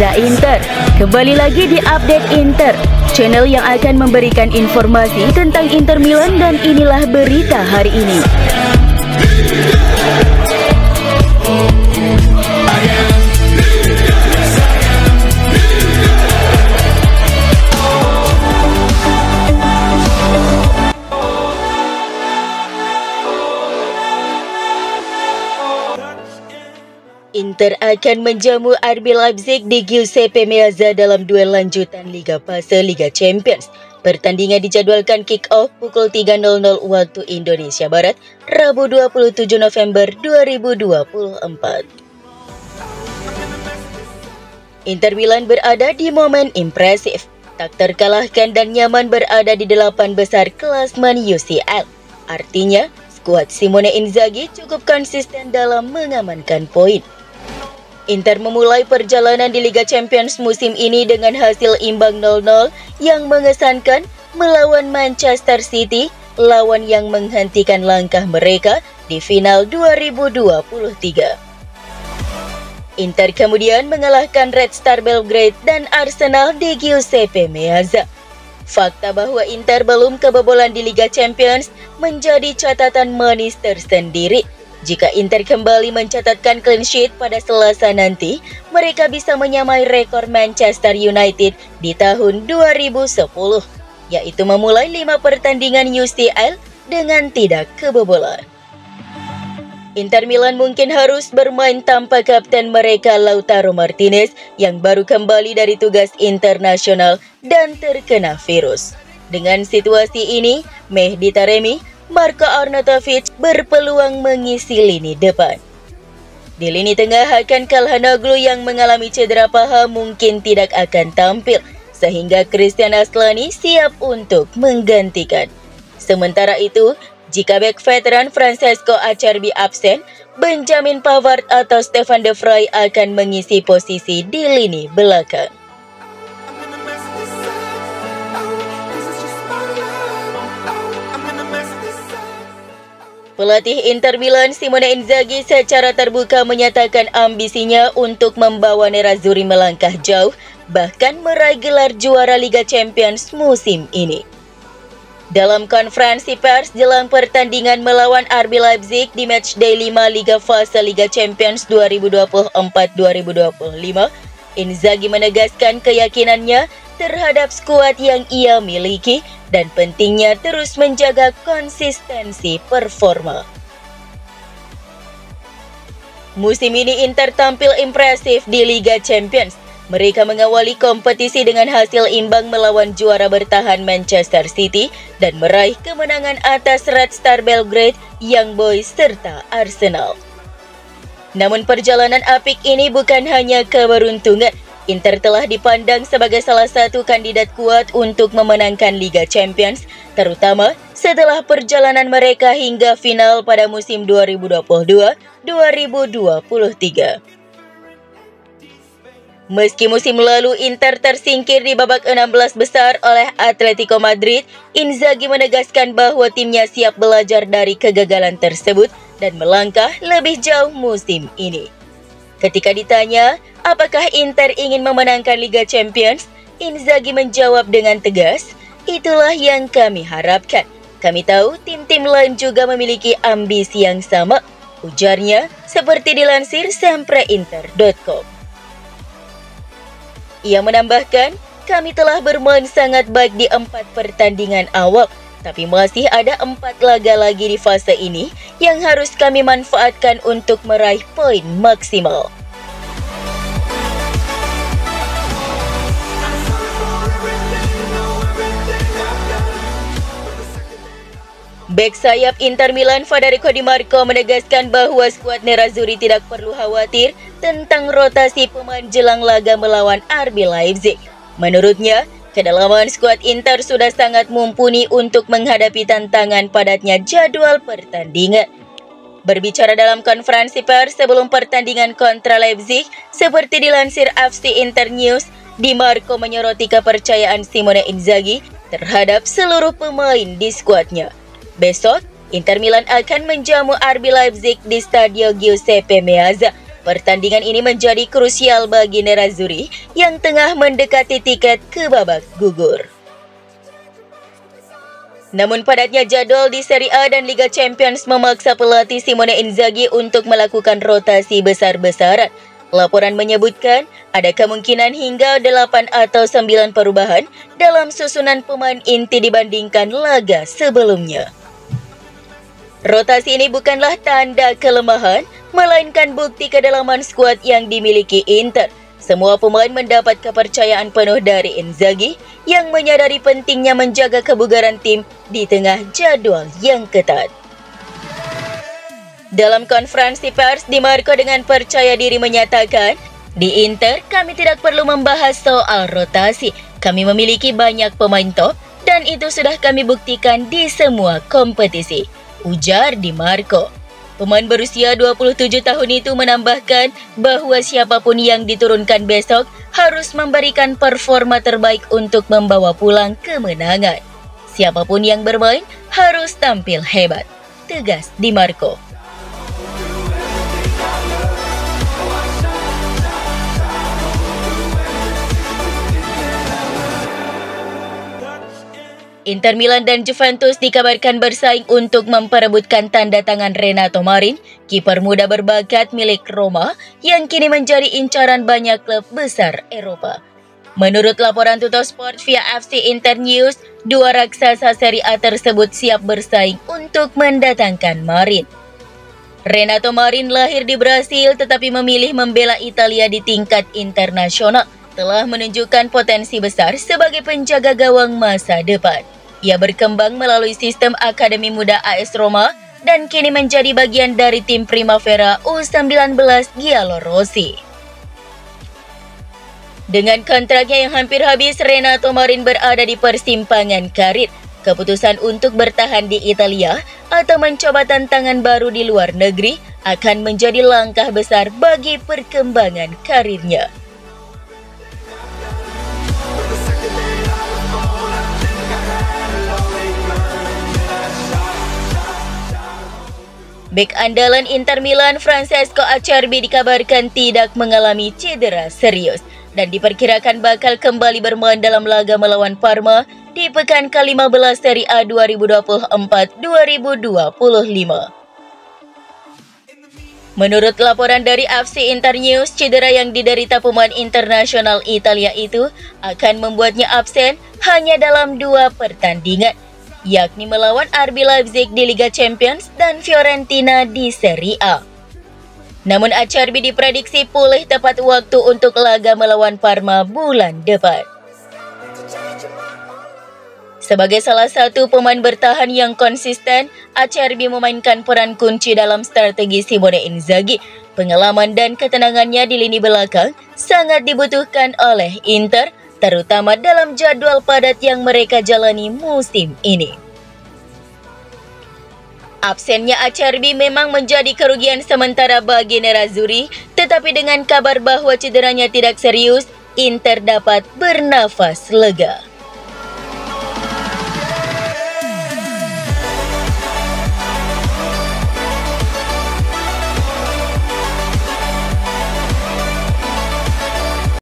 Meazza Inter. Kembali lagi di Update Inter, channel yang akan memberikan informasi tentang Inter Milan, dan inilah berita hari ini. Inter akan menjamu RB Leipzig di Giuseppe Meazza dalam duel lanjutan Liga Fase Liga Champions. Pertandingan dijadwalkan kick-off pukul 3.00 waktu Indonesia Barat, Rabu 27 November 2024. Inter Milan berada di momen impresif, tak terkalahkan dan nyaman berada di 8 besar klasmen UCL. Artinya, skuad Simone Inzaghi cukup konsisten dalam mengamankan poin. Inter memulai perjalanan di Liga Champions musim ini dengan hasil imbang 0-0 yang mengesankan melawan Manchester City, lawan yang menghentikan langkah mereka di final 2023. Inter kemudian mengalahkan Red Star Belgrade dan Arsenal di Giuseppe Meazza. Fakta bahwa Inter belum kebobolan di Liga Champions menjadi catatan manis tersendiri. Jika Inter kembali mencatatkan clean sheet pada Selasa nanti, mereka bisa menyamai rekor Manchester United di tahun 2010, yaitu memulai 5 pertandingan UCL dengan tidak kebobolan. Inter Milan mungkin harus bermain tanpa kapten mereka Lautaro Martinez yang baru kembali dari tugas internasional dan terkena virus. Dengan situasi ini, Mehdi Taremi, Marko Arnautovic berpeluang mengisi lini depan. Di lini tengah, Hakan Calhanoglu yang mengalami cedera paha mungkin tidak akan tampil, sehingga Christian Aslani siap untuk menggantikan. Sementara itu, jika bek veteran Francesco Acerbi absen, Benjamin Pavard atau Stefan De Vrij akan mengisi posisi di lini belakang. Pelatih Inter Milan Simone Inzaghi secara terbuka menyatakan ambisinya untuk membawa Nerazzurri melangkah jauh, bahkan meraih gelar juara Liga Champions musim ini. Dalam konferensi pers jelang pertandingan melawan RB Leipzig di matchday 5 Liga Fase Liga Champions 2024-2025, Inzaghi menegaskan keyakinannya terhadap skuad yang ia miliki dan pentingnya terus menjaga konsistensi performa. Musim ini Inter tampil impresif di Liga Champions. Mereka mengawali kompetisi dengan hasil imbang melawan juara bertahan Manchester City dan meraih kemenangan atas Red Star Belgrade, Young Boys, serta Arsenal. Namun perjalanan apik ini bukan hanya keberuntungan. Inter telah dipandang sebagai salah satu kandidat kuat untuk memenangkan Liga Champions, terutama setelah perjalanan mereka hingga final pada musim 2022-2023. Meski musim lalu Inter tersingkir di babak 16 besar oleh Atletico Madrid, Inzaghi menegaskan bahwa timnya siap belajar dari kegagalan tersebut dan melangkah lebih jauh musim ini. Ketika ditanya, apakah Inter ingin memenangkan Liga Champions? Inzaghi menjawab dengan tegas, itulah yang kami harapkan. Kami tahu tim-tim lain juga memiliki ambisi yang sama, ujarnya seperti dilansir sempreinter.com. Ia menambahkan, kami telah bermain sangat baik di 4 pertandingan awal, tapi masih ada 4 laga lagi di fase ini yang harus kami manfaatkan untuk meraih poin maksimal. Bek sayap Inter Milan Federico Di Marco menegaskan bahwa skuad Nerazzurri tidak perlu khawatir tentang rotasi pemain jelang laga melawan RB Leipzig. Menurutnya, kedalaman skuad Inter sudah sangat mumpuni untuk menghadapi tantangan padatnya jadwal pertandingan. Berbicara dalam konferensi pers sebelum pertandingan kontra Leipzig, seperti dilansir FC Inter News, Di Marco menyoroti kepercayaan Simone Inzaghi terhadap seluruh pemain di skuadnya. Besok, Inter Milan akan menjamu RB Leipzig di Stadio Giuseppe Meazza. Pertandingan ini menjadi krusial bagi Nerazzurri yang tengah mendekati tiket ke babak gugur. Namun padatnya jadwal di Serie A dan Liga Champions memaksa pelatih Simone Inzaghi untuk melakukan rotasi besar-besaran. Laporan menyebutkan ada kemungkinan hingga 8 atau 9 perubahan dalam susunan pemain inti dibandingkan laga sebelumnya. Rotasi ini bukanlah tanda kelemahan, melainkan bukti kedalaman skuad yang dimiliki Inter. Semua pemain mendapat kepercayaan penuh dari Inzaghi yang menyadari pentingnya menjaga kebugaran tim di tengah jadwal yang ketat. Dalam konferensi pers, Di Marco dengan percaya diri menyatakan, "Di Inter, kami tidak perlu membahas soal rotasi. Kami memiliki banyak pemain top dan itu sudah kami buktikan di semua kompetisi," ujar Di Marco. Pemain berusia 27 tahun itu menambahkan bahwa siapapun yang diturunkan besok harus memberikan performa terbaik untuk membawa pulang kemenangan. Siapapun yang bermain harus tampil hebat, tegas Di Marco. Inter Milan dan Juventus dikabarkan bersaing untuk memperebutkan tanda tangan Renato Marin, kiper muda berbakat milik Roma yang kini menjadi incaran banyak klub besar Eropa. Menurut laporan Tuttosport via FC Internews, dua raksasa Serie A tersebut siap bersaing untuk mendatangkan Marin. Renato Marin lahir di Brasil tetapi memilih membela Italia di tingkat internasional. Telah menunjukkan potensi besar sebagai penjaga gawang masa depan. Ia berkembang melalui sistem Akademi Muda AS Roma dan kini menjadi bagian dari tim Primavera U19 Giallorossi. Dengan kontraknya yang hampir habis, Renato Marin berada di persimpangan karir. Keputusan untuk bertahan di Italia atau mencoba tantangan baru di luar negeri akan menjadi langkah besar bagi perkembangan karirnya. Bek andalan Inter Milan Francesco Acerbi dikabarkan tidak mengalami cedera serius dan diperkirakan bakal kembali bermain dalam laga melawan Parma di pekan ke-15 Serie A 2024-2025. Menurut laporan dari FC Internews, cedera yang diderita pemain internasional Italia itu akan membuatnya absen hanya dalam 2 pertandingan, yakni melawan RB Leipzig di Liga Champions dan Fiorentina di Serie A. Namun Acerbi diprediksi pulih tepat waktu untuk laga melawan Parma bulan depan. Sebagai salah satu pemain bertahan yang konsisten, Acerbi memainkan peran kunci dalam strategi Simone Inzaghi. Pengalaman dan ketenangannya di lini belakang sangat dibutuhkan oleh Inter, terutama dalam jadwal padat yang mereka jalani musim ini. Absennya Acerbi memang menjadi kerugian sementara bagi Nerazzurri, tetapi dengan kabar bahwa cederanya tidak serius, Inter dapat bernafas lega.